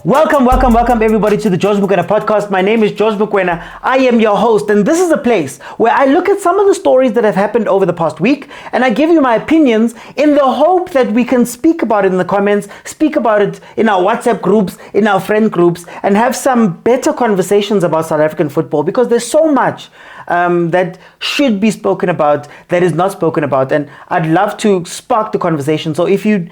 Welcome everybody to the George Mokoena podcast. My name is George Mokoena. I am your host, and this is a place where I look at some of the stories that have happened over the past week and I give you my opinions in the hope that we can speak about it in the comments, speak about it in our WhatsApp groups, in our friend groups, and have some better conversations about South African football, because there's so much that should be spoken about that is not spoken about, and I'd love to spark the conversation. So if you'd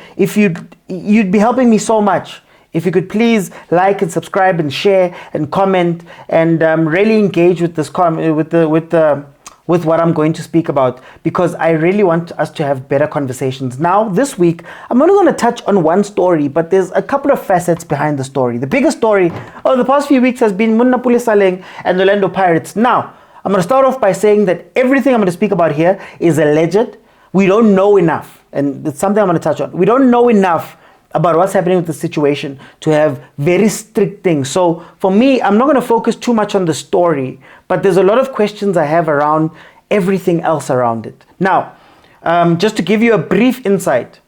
be helping me so much if you could please like and subscribe and share and comment and really engage with this with what I'm going to speak about, because I really want us to have better conversations. Now, this week, I'm only going to touch on one story, but there's a couple of facets behind the story. The biggest story over the past few weeks has been Saleng and Orlando Pirates. Now, I'm going to start off by saying that everything I'm going to speak about here is alleged. We don't know enough, and it's something I'm going to touch on. We don't know enough about what's happening with the situation to have very strict things. So for me, I'm not going to focus too much on the story, but there's a lot of questions I have around everything else around it. Now, just to give you a brief insight,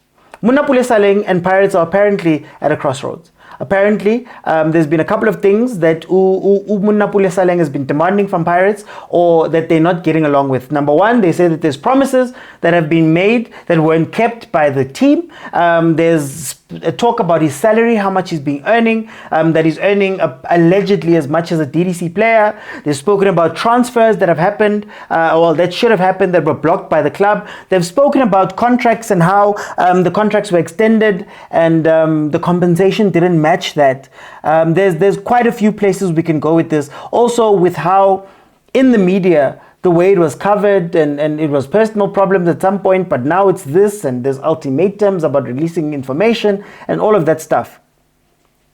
Saleng and Pirates are apparently at a crossroads. Apparently, there's been a couple of things that Saleng has been demanding from Pirates, or that they're not getting along with. Number one, they say that there's promises that have been made that weren't kept by the team. There's a talk about his salary, how much he's been earning, that he's earning allegedly as much as a DDC player. They've spoken about transfers that have happened, that should have happened, that were blocked by the club. They've spoken about contracts and how the contracts were extended and the compensation didn't match that. There's quite a few places we can go with this. Also with how in the media, the way it was covered, and it was personal problems at some point, but now it's this, and there's ultimatums about releasing information and all of that stuff.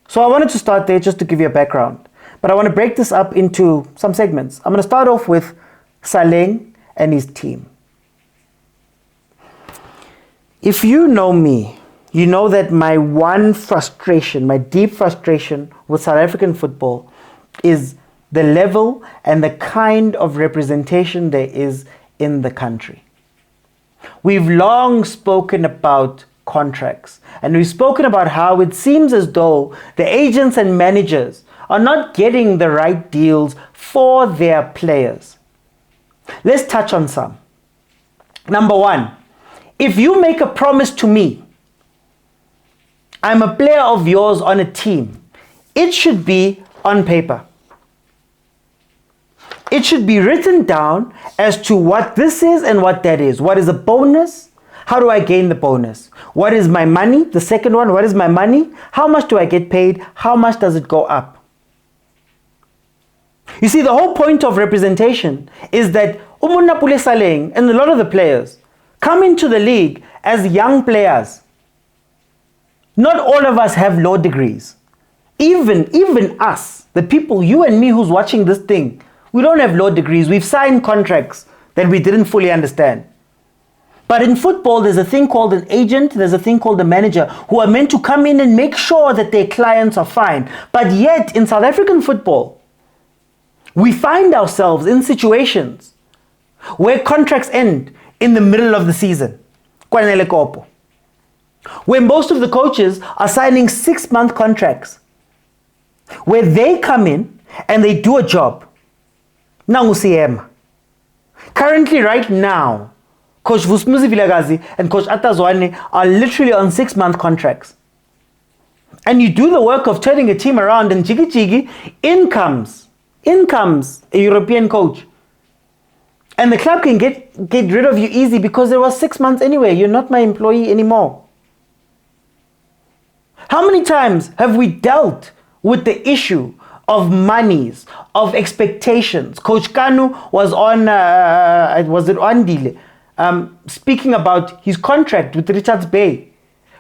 So I wanted to start there just to give you a background, but I want to break this up into some segments. I'm going to start off with Saleng and his team. If you know me, you know that my one frustration, my deep frustration with South African football is the level and the kind of representation there is in the country. We've long spoken about contracts, and we've spoken about how it seems as though the agents and managers are not getting the right deals for their players. Let's touch on some. Number one, if you make a promise to me, I'm a player of yours on a team, it should be on paper. It should be written down as to what this is and what that is. What is a bonus? How do I gain the bonus? What is my money? The second one, what is my money? How much do I get paid? How much does it go up? You see, the whole point of representation is that Saleng and a lot of the players come into the league as young players. Not all of us have law degrees. Even us, the people, you and me who's watching this thing, we don't have law degrees. We've signed contracts that we didn't fully understand. But in football, there's a thing called an agent, there's a thing called a manager, who are meant to come in and make sure that their clients are fine. But yet, in South African football, we find ourselves in situations where contracts end in the middle of the season, where most of the coaches are signing 6-month contracts, where they come in and they do a job. Currently, right now, Coach Vusmuzi Vilagazi and Coach Atazwane are literally on 6-month contracts. And you do the work of turning a team around, and jiggy, in comes a European coach. And the club can get rid of you easy because there was 6 months anyway. You're not my employee anymore. How many times have we dealt with the issue of monies, of expectations? Coach Kanu was on, was it Andile, speaking about his contract with Richards Bay,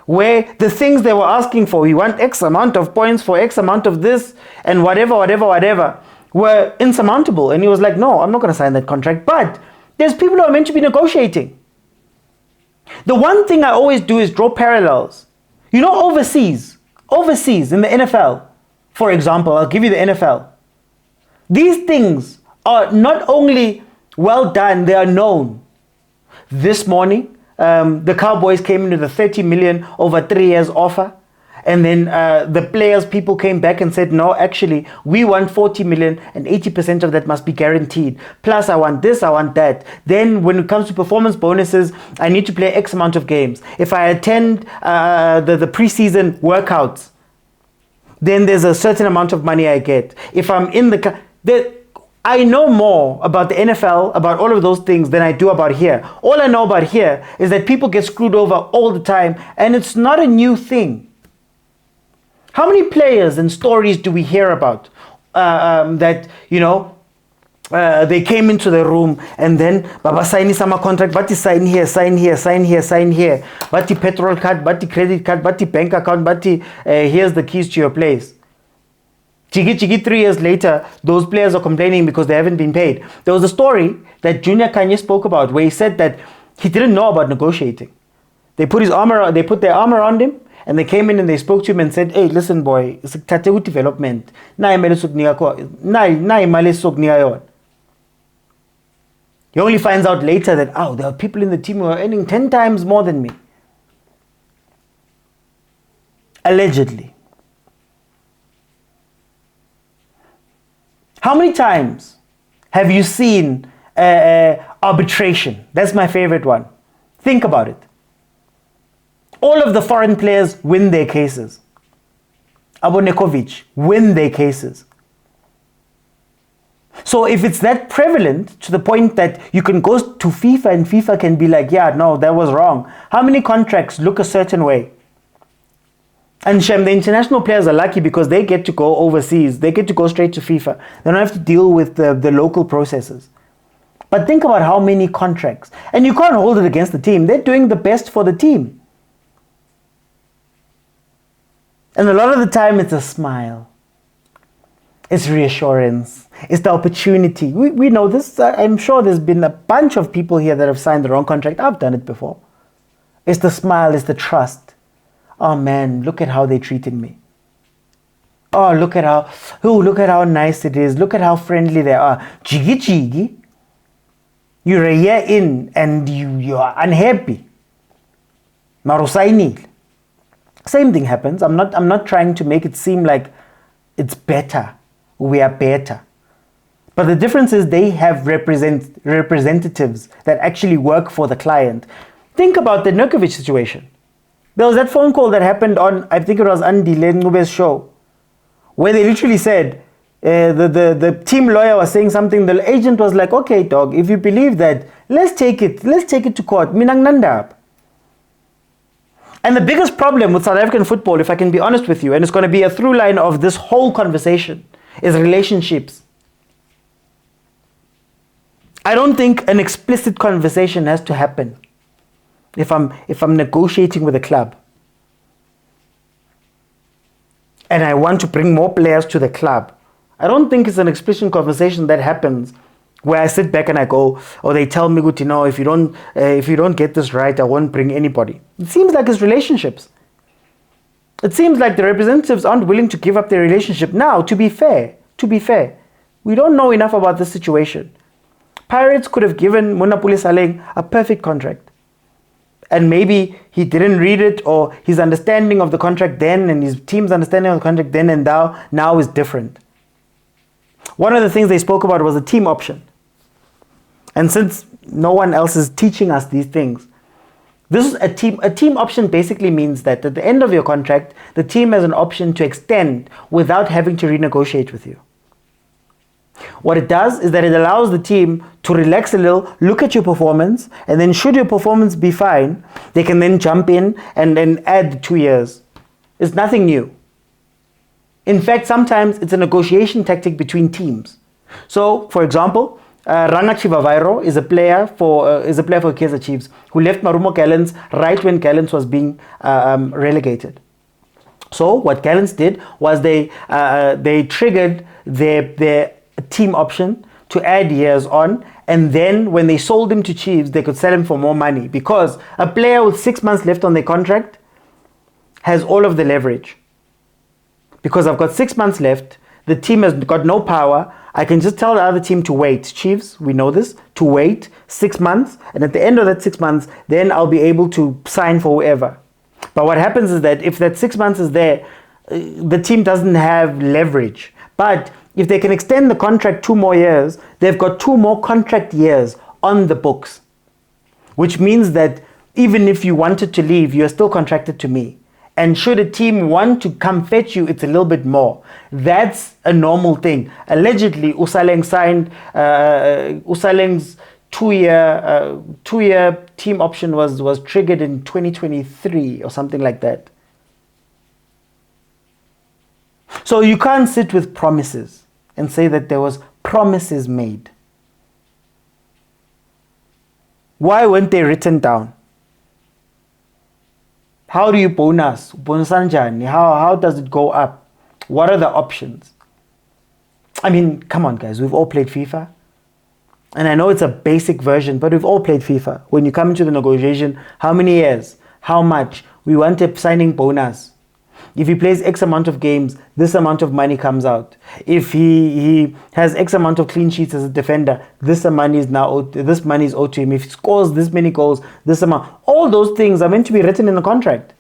where the things they were asking for, he want X amount of points for X amount of this, and whatever, were insurmountable. And he was like, no, I'm not going to sign that contract. But there's people who are meant to be negotiating. The one thing I always do is draw parallels. You know, overseas in the NFL, for example, I'll give you the NFL. These things are not only well done, they are known. This morning, the Cowboys came into the 30 million over 3 years offer. And then the players, people came back and said, no, actually, we want 40 million and 80% of that must be guaranteed. Plus, I want this, I want that. Then when it comes to performance bonuses, I need to play X amount of games. If I attend the preseason workouts, then there's a certain amount of money I get. If I'm in I know more about the NFL, about all of those things than I do about here. All I know about here is that people get screwed over all the time, and it's not a new thing. How many players and stories do we hear about that, they came into the room and then Baba sign sama contract, but sign here, sign here, sign here, sign here. But petrol card, but credit card, but bank account, but here's the keys to your place. Chigi 3 years later, those players are complaining because they haven't been paid. There was a story that Junior Khanye spoke about where he said that he didn't know about negotiating. They put their arm around him, and they came in and they spoke to him and said, hey, listen boy, it's a development. He only finds out later that, there are people in the team who are earning 10 times more than me. Allegedly. How many times have you seen arbitration? That's my favorite one. Think about it. All of the foreign players win their cases. Abonekovic win their cases. So if it's that prevalent to the point that you can go to FIFA and FIFA can be like, yeah, no, that was wrong. How many contracts look a certain way? And Shem, the international players are lucky because they get to go overseas. They get to go straight to FIFA. They don't have to deal with the local processes. But think about how many contracts. And you can't hold it against the team. They're doing the best for the team. And a lot of the time, it's a smile. It's reassurance. It's the opportunity. We know this. I'm sure there's been a bunch of people here that have signed the wrong contract. I've done it before. It's the smile. It's the trust. Oh man, look at how they treated me. Oh, look at how nice it is. Look at how friendly they are. Jiggy. You're a year in and you are unhappy. Marusainil. Same thing happens. I'm not trying to make it seem like it's better. We are better. But the difference is they have representatives that actually work for the client. Think about the Nurkovic situation. There was that phone call that happened on, I think it was Andy Lengube's show, where they literally said, the team lawyer was saying something, the agent was like, okay, dog, if you believe that, let's take it to court. Minang nandap. And the biggest problem with South African football, if I can be honest with you, and it's going to be a through line of this whole conversation, is relationships. I don't think an explicit conversation has to happen if I'm negotiating with a club and I want to bring more players to the club. I don't think it's an explicit conversation that happens where I sit back and I go, or they tell me, good, if you don't get this right, I won't bring anybody. It seems like it's relationships. It seems like the representatives aren't willing to give up their relationship. Now, to be fair, we don't know enough about this situation. Pirates could have given Monapule Saleng a perfect contract. And maybe he didn't read it, or his understanding of the contract then and his team's understanding of the contract then and now is different. One of the things they spoke about was a team option. And since no one else is teaching us these things, this is a team option basically means that at the end of your contract, the team has an option to extend without having to renegotiate with you. What it does is that it allows the team to relax a little, look at your performance, and then should your performance be fine, they can then jump in and then add 2 years. It's nothing new. In fact, sometimes it's a negotiation tactic between teams. So, for example, Ranga Chivavairo is a player for Kaizer Chiefs who left Marumo Gallants right when Gallants was being relegated. So what Gallants did was they triggered their team option to add years on, and then when they sold him to Chiefs, they could sell him for more money, because a player with 6 months left on their contract has all of the leverage. Because I've got 6 months left, the team has got no power, I can just tell the other team to wait. Chiefs, we know this, to wait 6 months, and at the end of that 6 months, then I'll be able to sign for whoever. But what happens is that if that 6 months is there, the team doesn't have leverage. But if they can extend the contract 2 more years, they've got 2 more contract years on the books, which means that even if you wanted to leave, you're still contracted to me. And should a team want to come fetch you, it's a little bit more. That's a normal thing. Allegedly, Saleng signed, Saleng's 2-year team option was triggered in 2023 or something like that. So you can't sit with promises and say that there was promises made. Why weren't they written down? How do you bonus? How does it go up? What are the options? I mean, come on guys, we've all played FIFA. And I know it's a basic version, but we've all played FIFA. When you come into the negotiation, how many years? How much? We want a signing bonus. If he plays X amount of games, this amount of money comes out. If he has X amount of clean sheets as a defender, this money is owed to him. If he scores this many goals, this amount. All those things are meant to be written in the contract.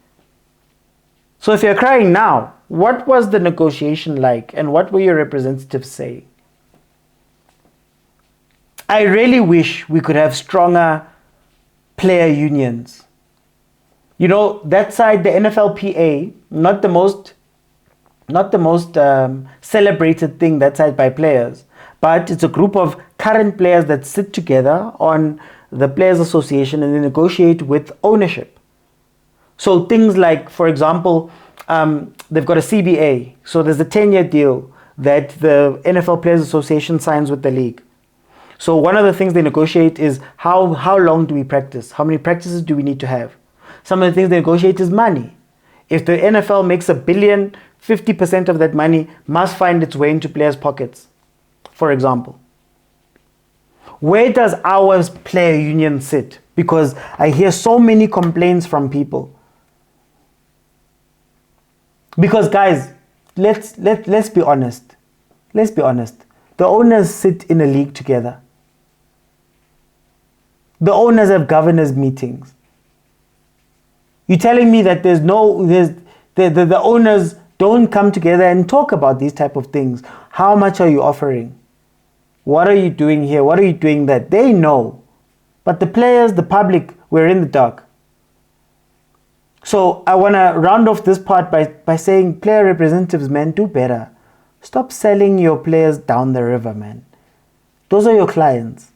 So if you're crying now, what was the negotiation like and what were your representatives saying? I really wish we could have stronger player unions. You know, that side, the NFLPA, not the most celebrated thing that side by players, but it's a group of current players that sit together on the Players Association and they negotiate with ownership. So things like, for example, they've got a CBA. So there's a 10-year deal that the NFL Players Association signs with the league. So one of the things they negotiate is how long do we practice? How many practices do we need to have? Some of the things they negotiate is money. If the NFL makes $1 billion, 50% of that money must find its way into players' pockets, for example. Where does our player union sit? Because I hear so many complaints from people. Because guys, let's be honest. Let's be honest. The owners sit in a league together. The owners have governors meetings. You're telling me that the owners don't come together and talk about these type of things. How much are you offering? What are you doing here? What are you doing that? They know. But the players, the public, we're in the dark. So I want to round off this part by saying, player representatives, man, do better. Stop selling your players down the river, man. Those are your clients.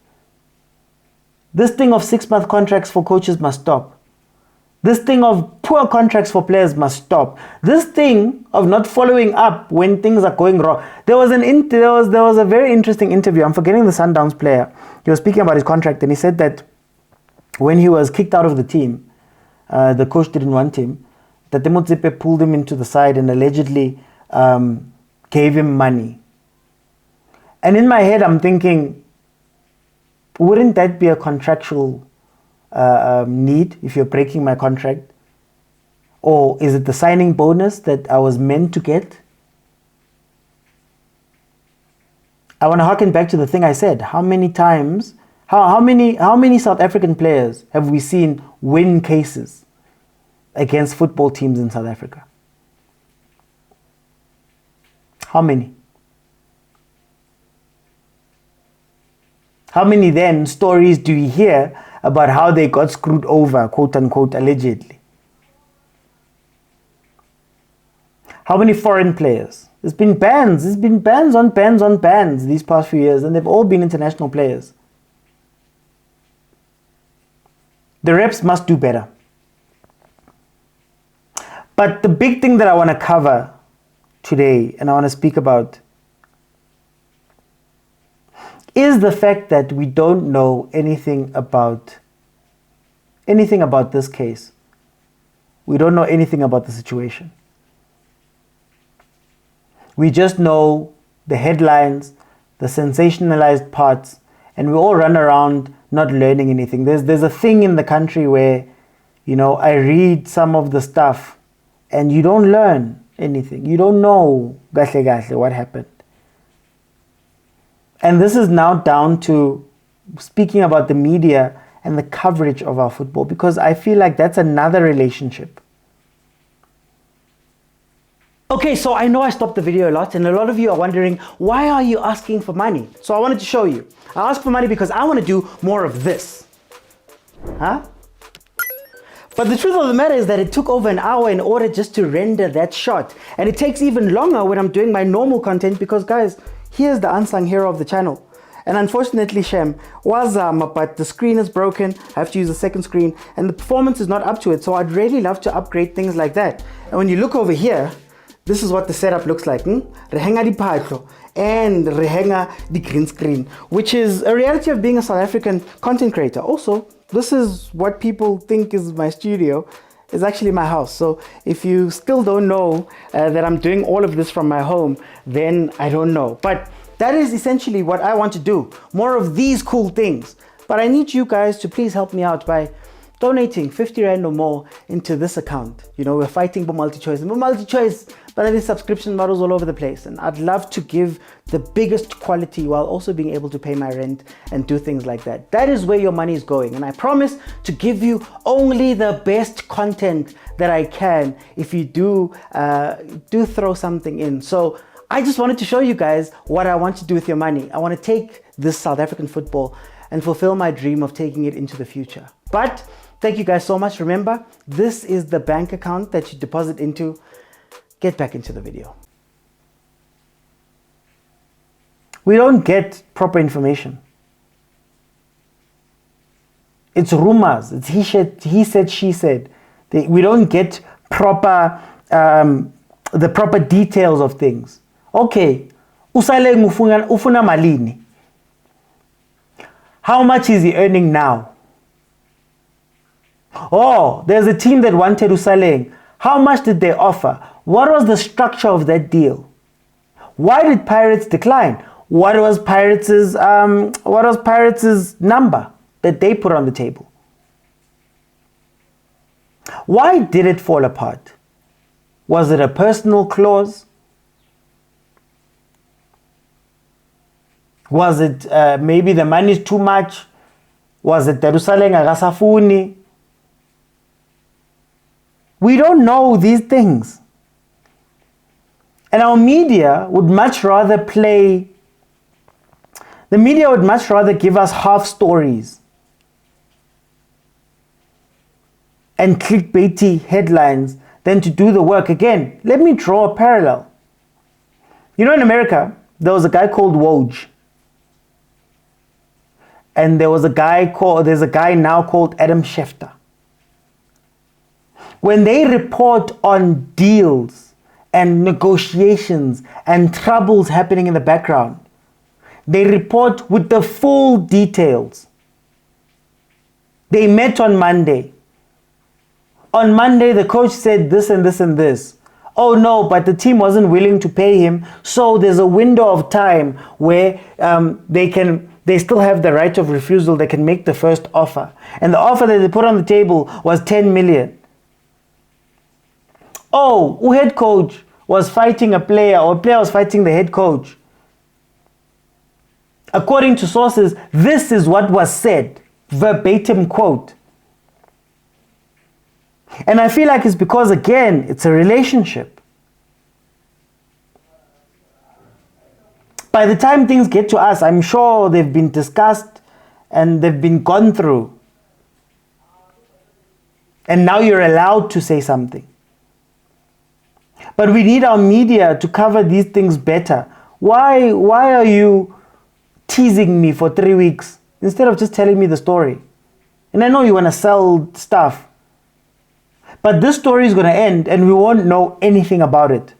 This thing of 6-month contracts for coaches must stop. This thing of poor contracts for players must stop. This thing of not following up when things are going wrong. There was a very interesting interview. I'm forgetting the Sundowns player. He was speaking about his contract and he said that when he was kicked out of the team, the coach didn't want him. That Motsepe pulled him into the side and allegedly gave him money. And in my head, I'm thinking, wouldn't that be a contractual need if you're breaking my contract? Or is it the signing bonus that I was meant to get? I want to harken back to the thing I said. How many times, how many South African players have we seen win cases against football teams in South Africa? How many? How many then stories do we hear about how they got screwed over, quote unquote, allegedly? How many foreign players? There's been bans. There's been bans on bans on bans these past few years, and they've all been international players. The reps must do better. But the big thing that I want to cover today and I want to speak about is the fact that we don't know anything about this case. We don't know anything about the situation. We just know the headlines, the sensationalized parts, and we all run around not learning anything. There's a thing in the country where, I read some of the stuff and you don't learn anything. You don't know what happened. And this is now down to speaking about the media and the coverage of our football, because I feel like that's another relationship. Okay, so I know I stopped the video a lot, and a lot of you are wondering, why are you asking for money? So I wanted to show you. I asked for money because I want to do more of this. Huh? But the truth of the matter is that it took over an hour in order just to render that shot. And it takes even longer when I'm doing my normal content because, guys, here's the unsung hero of the channel. And unfortunately, Shem, wazama, but the screen is broken. I have to use a second screen and the performance is not up to it. So I'd really love to upgrade things like that. And when you look over here, this is what the setup looks like. Rehenga di patlo and rehenga di green screen, which is a reality of being a South African content creator. Also, this is what people think is my studio. It's actually my house. So if you still don't know that I'm doing all of this from my home, then I don't know. But that is essentially what I want to do. More of these cool things. But I need you guys to please help me out by donating 50 Rand or more into this account. You know, we're fighting for multi-choice. And for multi-choice, but there is subscription models all over the place. And I'd love to give the biggest quality while also being able to pay my rent and do things like that. That is where your money is going. And I promise to give you only the best content that I can if you do throw something in. So I just wanted to show you guys what I want to do with your money. I want to take this South African football and fulfill my dream of taking it into the future. But thank you guys so much. Remember, this is the bank account that you deposit into. Get back into the video. We don't get proper information. It's rumors. It's he said, she said. We don't get proper, the proper details of things. Okay, Saleng ufuna malini. How much is he earning now? Oh, there's a team that wanted Saleng. How much did they offer? What was the structure of that deal? Why did Pirates decline? What was Pirates' number that they put on the table? Why did it fall apart? Was it a personal clause? Was it maybe the money is too much? Was it Saleng agasafuni? We don't know these things. And our media would much rather give us half stories and clickbaity headlines than to do the work. Again, let me draw a parallel. You know, in America, there was a guy called Woj. And there's a guy now called Adam Schefter. When they report on deals and negotiations and troubles happening in the background, they report with the full details. They met on Monday. On Monday, the coach said this and this and this. Oh no, but the team wasn't willing to pay him. So there's a window of time where they still have the right of refusal. They can make the first offer. And the offer that they put on the table was 10 million. Oh, the head coach was fighting a player, or a player was fighting the head coach. According to sources, this is what was said, verbatim quote. And I feel like it's because, again, it's a relationship. By the time things get to us, I'm sure they've been discussed and they've been gone through. And now you're allowed to say something. But we need our media to cover these things better. Why are you teasing me for 3 weeks instead of just telling me the story? And I know you want to sell stuff. But this story is going to end and we won't know anything about it.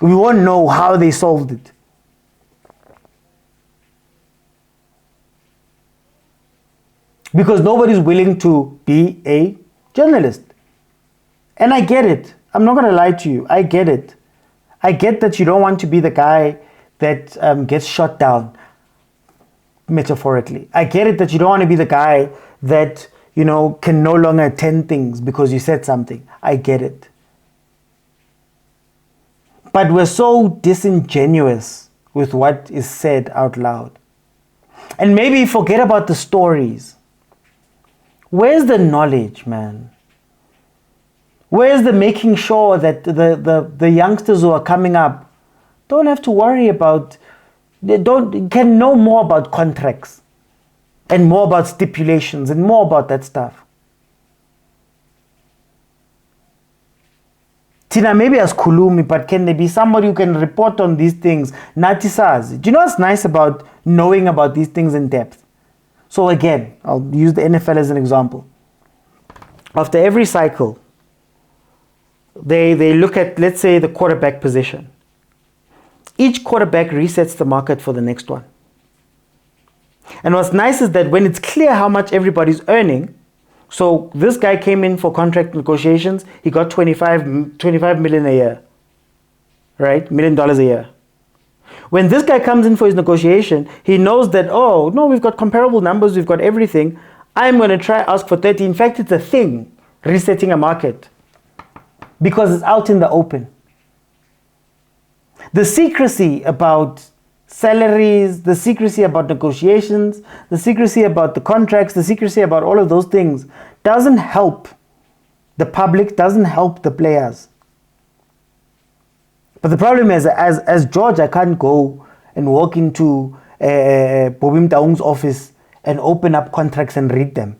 We won't know how they solved it. Because nobody's willing to be a journalist. And I get it. I'm not going to lie to you. I get it. I get that you don't want to be the guy that gets shot down, metaphorically. I get it that you don't want to be the guy that, can no longer attend things because you said something. I get it. But we're so disingenuous with what is said out loud. And maybe forget about the stories. Where's the knowledge, man? Where's the making sure that the youngsters who are coming up don't have to worry about, can know more about contracts and more about stipulations and more about that stuff? Tina, maybe as Kulumi, but can there be somebody who can report on these things? Natisaz. Do you know what's nice about knowing about these things in depth? So again, I'll use the NFL as an example. After every cycle, they look at, let's say, the quarterback position. Each quarterback resets the market for the next one. And what's nice is that when it's clear how much everybody's earning, so this guy came in for contract negotiations, he got 25 million a year, right? $1 million a year. When this guy comes in for his negotiation, he knows that, oh, no, we've got comparable numbers, we've got everything. I'm going to try ask for 30. In fact, it's a thing, resetting a market, because it's out in the open. The secrecy about salaries, the secrecy about negotiations, the secrecy about the contracts, the secrecy about all of those things doesn't help the public, doesn't help the players. But the problem is, as George, I can't go and walk into Bobby Motaung's office and open up contracts and read them.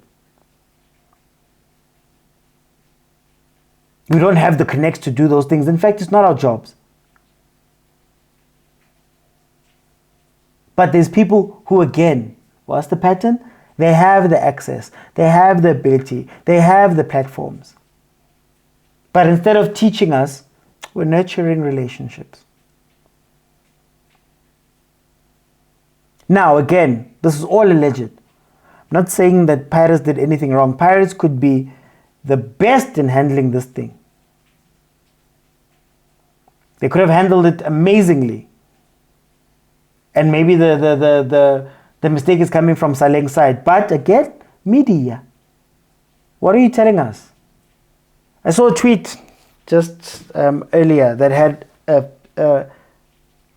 We don't have the connects to do those things. In fact, it's not our jobs. But there's people who, again, what's the pattern? They have the access, they have the ability, they have the platforms. But instead of teaching us, we're nurturing relationships. Now, again, this is all alleged. I'm not saying that Pirates did anything wrong. Pirates could be the best in handling this thing. They could have handled it amazingly. And maybe the mistake is coming from Saleng's side. But again, media. What are you telling us? I saw a tweet just earlier that had a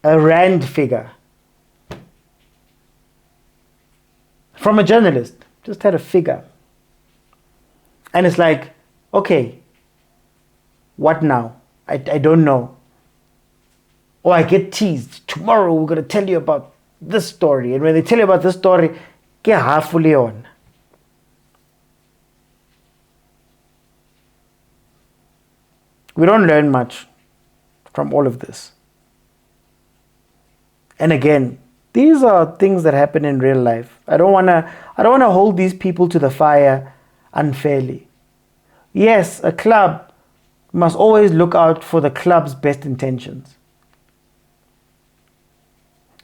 rand figure from a journalist. Just had a figure. And it's like, okay, what now? I don't know. Or I get teased. Tomorrow we're going to tell you about this story. And when they tell you about this story, get halfly on. We don't learn much from all of this. And again, these are things that happen in real life. I don't want to hold these people to the fire unfairly. Yes, a club must always look out for the club's best intentions.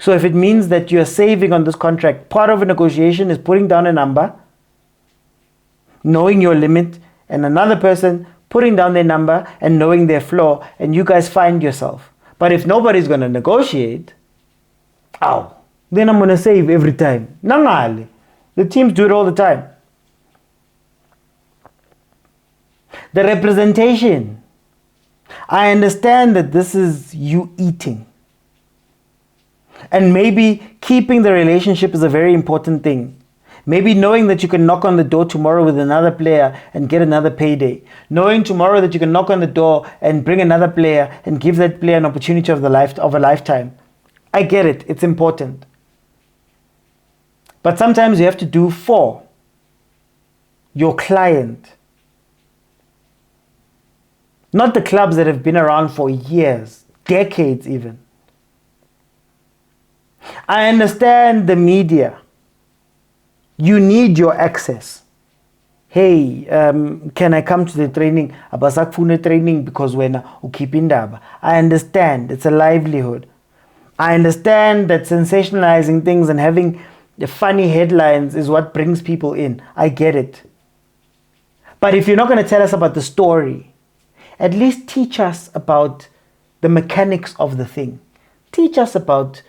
So if it means that you're saving on this contract, part of a negotiation is putting down a number, knowing your limit, and another person putting down their number and knowing their floor, and you guys find yourself. But if nobody's going to negotiate, then I'm going to save every time. Nangali. The teams do it all the time. The representation. I understand that this is you eating. And maybe keeping the relationship is a very important thing. Maybe knowing that you can knock on the door tomorrow with another player and get another payday. Knowing tomorrow that you can knock on the door and bring another player and give that player an opportunity of a lifetime. I get it. It's important. But sometimes you have to do for your client. Not the clubs that have been around for years, decades even. I understand the media. You need your access. Hey, can I come to the training? Abasakfune training because when ukipindaba. I understand. It's a livelihood. I understand that sensationalizing things and having the funny headlines is what brings people in. I get it. But if you're not going to tell us about the story, at least teach us about the mechanics of the thing. Teach us about,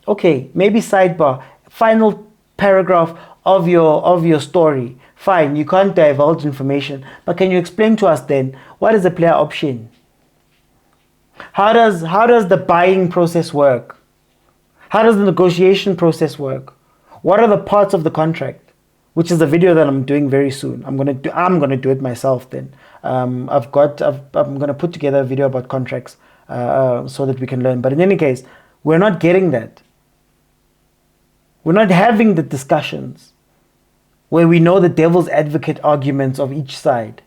okay, maybe sidebar, final paragraph of your story. Fine, you can't divulge information, but can you explain to us then, what is the player option? How does the buying process work? How does the negotiation process work? What are the parts of the contract? which is a video that I'm doing very soon. I'm gonna do it myself then. I'm gonna put together a video about contracts so that we can learn. But in any case, we're not getting that. We're not having the discussions where we know the devil's advocate arguments of each side.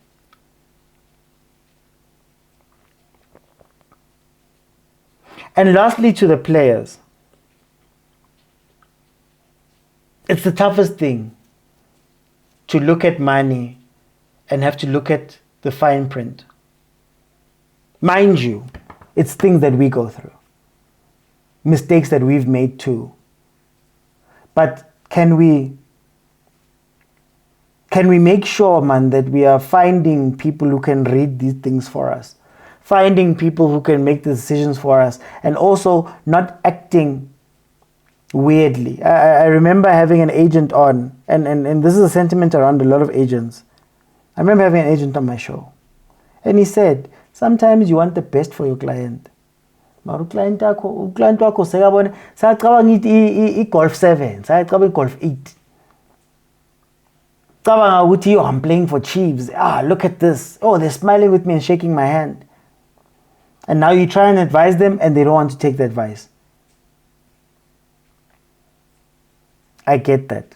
And lastly, to the players, it's the toughest thing to look at money and have to look at the fine print. Mind you, it's things that we go through, mistakes that we've made too. But can we make sure, man, that we are finding people who can read these things for us, finding people who can make the decisions for us, and also not acting weirdly. I remember having an agent on, and this is a sentiment around a lot of agents. I remember having an agent on my show, and he said, sometimes you want the best for your client. But client wakho sekabone sayacabanga i-golf 7, sayacabanga i-golf 8. Cabanga ukuthi I'm playing for Chiefs. Look at this. Oh, they're smiling with me and shaking my hand. And now you try and advise them and they don't want to take the advice. I get that.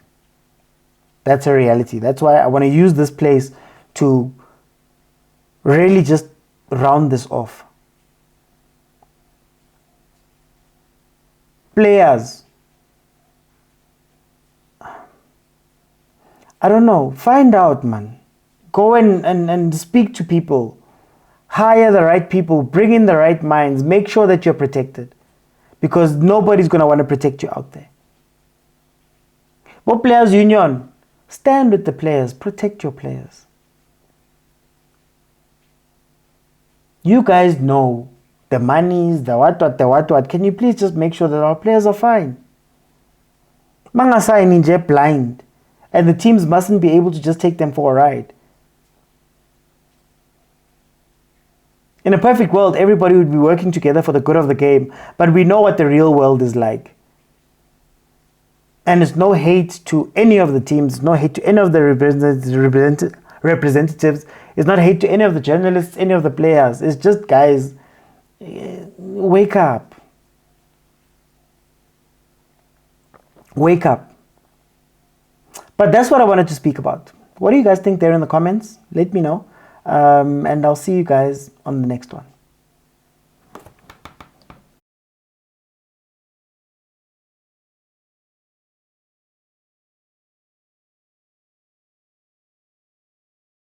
That's a reality. That's why I want to use this place to really just round this off. Players, I don't know, find out, man. Go and speak to people. Hire the right people. Bring in the right minds. Make sure that you're protected. Because nobody's going to want to protect you out there. What Players Union? Stand with the players. Protect your players. You guys know the monies, the what. Can you please just make sure that our players are fine? Manga sign in blind. And the teams mustn't be able to just take them for a ride. In a perfect world, everybody would be working together for the good of the game. But we know what the real world is like. And it's no hate to any of the teams, no hate to any of the representatives. It's not hate to any of the journalists, any of the players. It's just, guys, wake up. Wake up. But that's what I wanted to speak about. What do you guys think there in the comments? Let me know. And I'll see you guys on the next one.